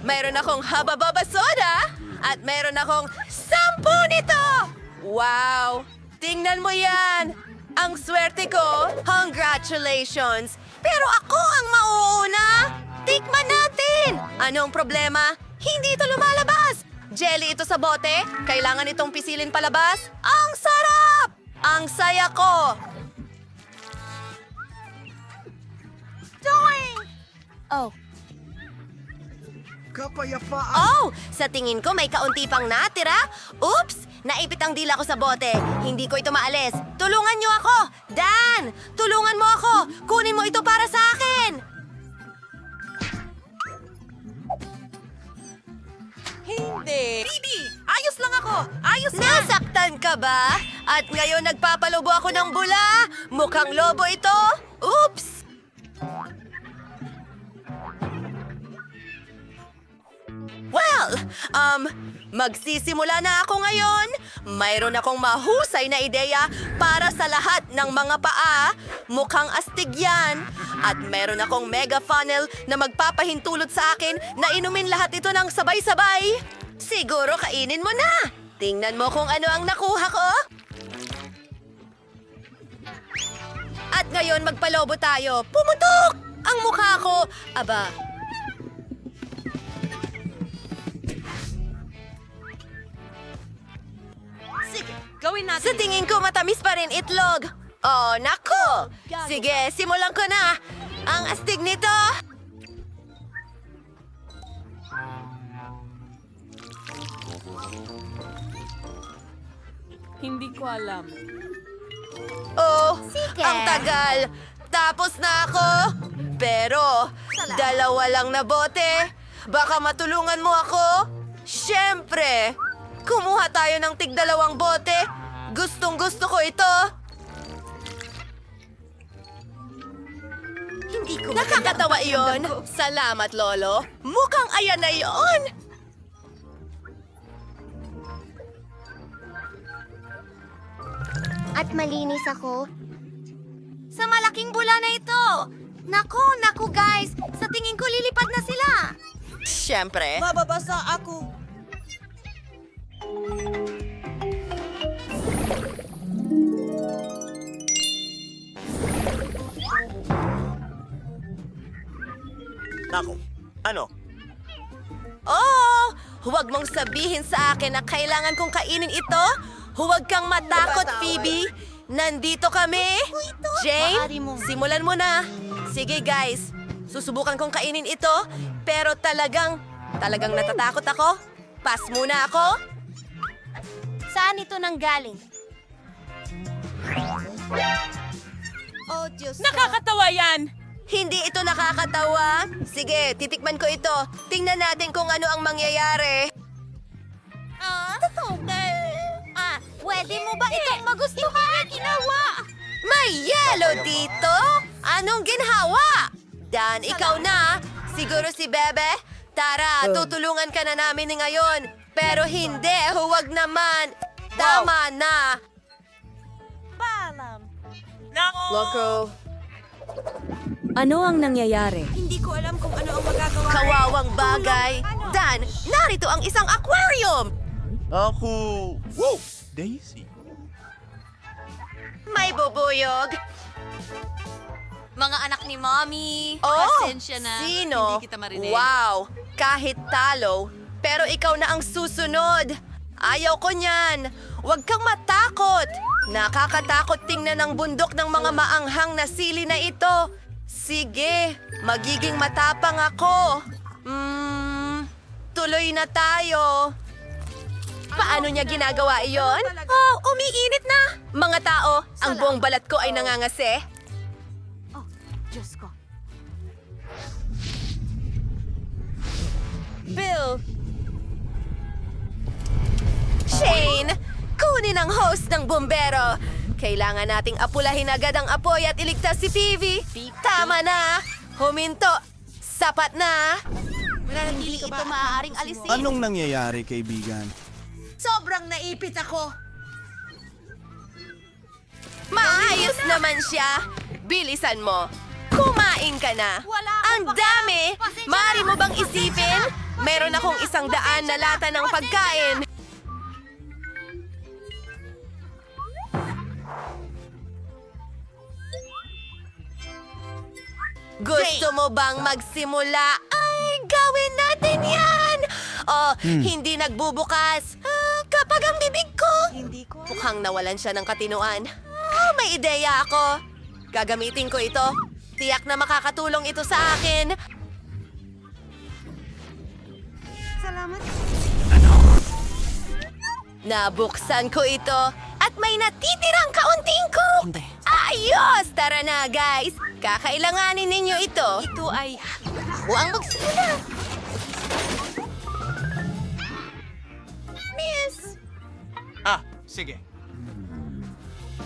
mayroon akong habababa soda at mayroon akong 10 nito! Wow! Tingnan mo yan! Ang swerte ko! Congratulations! Pero ako ang mauuna! Tikman natin! Anong problema? Hindi ito lumalabas! Jelly ito sa bote? Kailangan itong pisilin palabas? Ang sarap! Ang saya ko! Oh. Kapayapaan! Oh! Sa tingin ko may kaunti pang natira. Oops! Naipit ang dila ko sa bote. Hindi ko ito maalis. Tulungan niyo ako! Dan! Tulungan mo ako! Kunin mo ito para sa akin! Hindi! Bibi! Ayos lang ako! Ayos lang! Nasaktan ka ba? At ngayon nagpapalubo ako ng bula? Mukhang lobo ito? Oops! Well, magsisimula na ako ngayon. Mayroon akong mahusay na ideya para sa lahat ng mga paa. Mukhang astig yan. At meron akong mega funnel na magpapahintulot sa akin na inumin lahat ito ng sabay-sabay. Siguro kainin mo na. Tingnan mo kung ano ang nakuha ko. At ngayon magpalobo tayo. Pumutok! Ang mukha ko. Aba, Gawin natin. sa tingin ko matamis pa rin itlog. Oh, nako! Sige, simulan ko na. Ang astig nito. Hindi ko alam. Oh, Sige. ang tagal. Tapos na ako. Pero, dalawa lang na bote. Baka matulungan mo ako? Siyempre. Kumuha tayo ng tig-2 bote. Gustong-gusto ko ito. Hindi ko Nakakatawa iyon. Salamat, Lolo. Mukhang ayan na iyon. At malinis ako. Sa malaking bula na ito! Naku guys! Sa tingin ko lilipad na sila! Siyempre. Mababasa ako. Nako, ano? Oh! Huwag mong sabihin sa akin na kailangan kong kainin ito. Huwag kang matakot, Phoebe. Nandito kami. Jane, Maaari mo. simulan mo na. Sige, guys. Susubukan kong kainin ito. Pero talagang natatakot ako. Pass muna ako. Saan ito nanggaling? Oh, Diyos ko. Nakakatawa yan! Hindi ito nakakatawa. Sige, titikman ko ito. Tingnan natin kung ano ang mangyayari. Totoo ba? Pwede mo ba itong magustuhan? Hindi ginawa! May yelo dito? Anong ginhawa? Dan, ikaw na. Siguro si Bebe. Tara, tutulungan ka na namin ngayon. Pero hindi, huwag naman. Tama na. Paalam. Nako! Loco. Ano ang nangyayari? Hindi ko alam kung ano ang magagawa. Kawawang bagay. Dan, narito ang isang aquarium. Ako... Wow! Daisy. May bubuyog. Mga anak ni Mommy, Oh, pasensya na. sino? Hindi kita marinig. Wow, kahit talo. Pero ikaw na ang susunod. Ayaw ko niyan. Huwag kang matakot. Nakakatakot tingnan ang bundok ng mga maanghang na sili na ito. Sige, magiging matapang ako. Tuloy na tayo. Paano niya ginagawa iyon? Oh, umiinit na. Mga tao, ang buong balat ko ay nangangasi. Diyos ko. Bill! Shane, kunin ang hose ng bumbero. Kailangan nating apulahin agad ang apoy at iligtas si Peavy. Tama na. Huminto. Sapat na. Hindi ito maaaring alisin. Anong nangyayari, kaibigan? Sobrang naipit ako. Maayos naman siya. Bilisan mo. Kumain ka na. Wala akong Ang dami. Pasensya Maaari na. mo bang isipin? Meron akong 100 na lata ng pagkain. Gusto mo bang magsimula? Ay, gawin natin yan! Oh, hindi nagbubukas. Kapag ang bibig ko. Mukhang nawalan siya ng katinuan. May ideya ako. Gagamitin ko ito. Tiyak na makakatulong ito sa akin. Salamat. Nabuksan ko ito at may natitirang kaunting coke. Ayos! Tara na, guys. Kakailanganin ninyo ito. Ito ay... Huwag magsimula. Miss! Sige.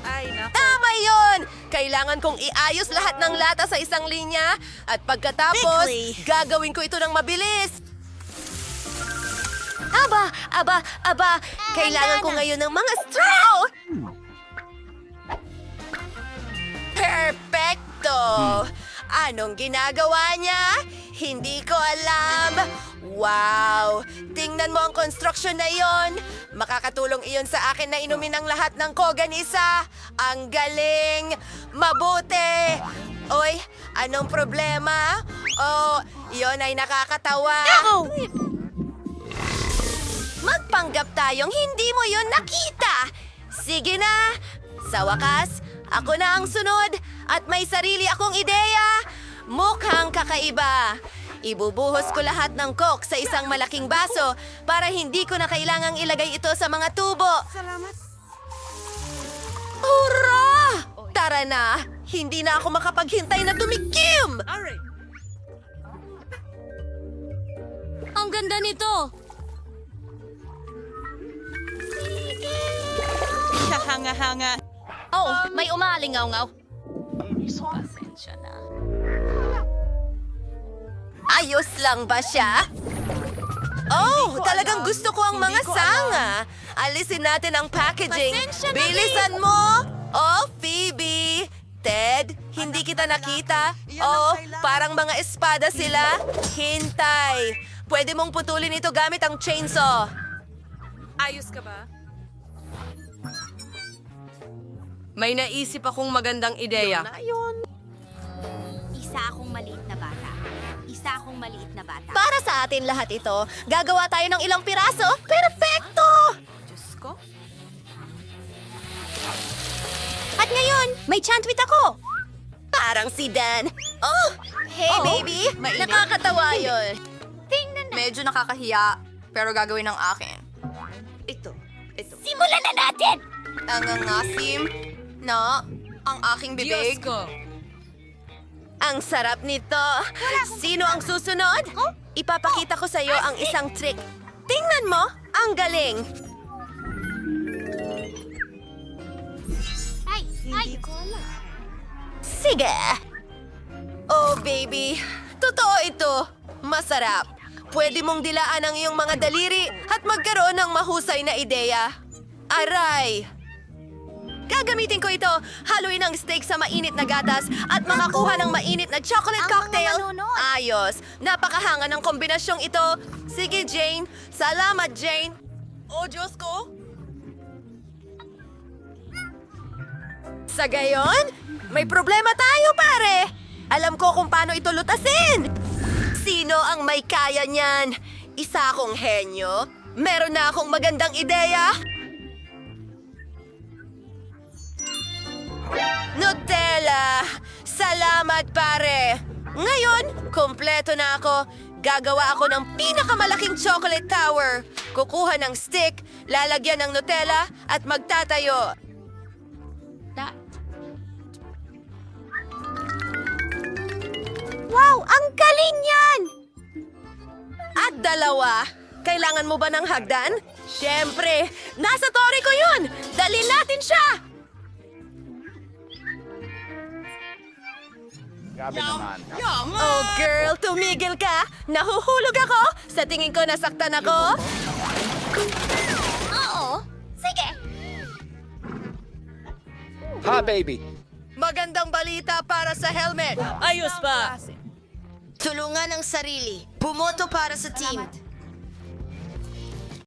Ay, naku. Tama yon! Kailangan kong iayos lahat ng lata sa isang linya at pagkatapos, Quickly. gagawin ko ito ng mabilis. Aba! Kailangan ko ngayon ng mga straw! Perfecto! Anong ginagawa niya? Hindi ko alam. Wow! Tingnan mo ang construction na yon. Makakatulong iyon sa akin na inumin ang lahat ng kogan isa. Ang galing! Mabuti! Oy, anong problema? Oh, iyon ay nakakatawa. Magpanggap tayong hindi mo yon nakita. Sige na. Sa wakas, ako na ang sunod at may sarili akong ideya. Mukhang kakaiba. Ibubuhos ko lahat ng coke sa isang malaking baso para hindi ko na kailangang ilagay ito sa mga tubo. Salamat. Hurra! Tara na! Hindi na ako makapaghintay na tumikim! Alright. Ang ganda nito. Kahanga-hanga. Oh, may umalingaw-ngaw. Pasensya na. Ayos lang ba siya? Oh, talagang gusto ko ang mga sanga. Alisin natin ang packaging. Pasensya na, Bilisan mo! Oh, Phoebe! Ted, hindi kita nakita. Oh, parang mga espada sila. Hintay. Pwede mong putulin ito gamit ang chainsaw. Ayos ka ba? May naisip akong magandang ideya. Isa akong maliit na bata. Isa akong maliit na bata. Para sa atin lahat ito, gagawa tayo ng ilang piraso. Perfecto! Diyos ko. At ngayon, may chantwit ako. Parang si Dan. Oh, hey baby. Nakakatawa yun. Tingnan na. Medyo nakakahiya, pero gagawin ng akin. Ito. Simulan na natin. Ang ngasim na ang aking Diyos bibig. ko. Ang sarap nito. Sino ang susunod? Ipapakita ko sa iyo ang isang trick. Tingnan mo, ang galing. Ay. Sige. Oh, baby. Totoo ito. Masarap. Pwede mong dilaan ang iyong mga daliri at magkaroon ng mahusay na ideya. Aray! Gagamitin ko ito. Haluin ang steak sa mainit na gatas at makakuha ng mainit na chocolate Ang cocktail. mga manunod. Ayos. Napakahanga ng kombinasyong ito. Sige, Jane. Salamat, Jane. Oh, Diyos ko. Sa gayon, may problema tayo, pare. Alam ko kung paano ito lutasin. Sino ang may kaya niyan? Isa akong henyo. Meron na akong magandang ideya. Nutella! Salamat, pare! Ngayon, kompleto na ako. Gagawa ako ng pinakamalaking chocolate tower. Kukuha ng stick, lalagyan ng Nutella, at magtatayo. Wow, ang galing yan! At dalawa. Kailangan mo ba ng hagdan? Siyempre, nasa tori ko yun! Dalhin natin siya! Oh, girl, tumigil ka! Nahuhulog ako! Sa tingin ko, nasaktan ako! Oo. Sige. Hi, baby. Magandang balita para sa helmet! Ayos pa. Tulungan ang sarili. Bumoto para sa team.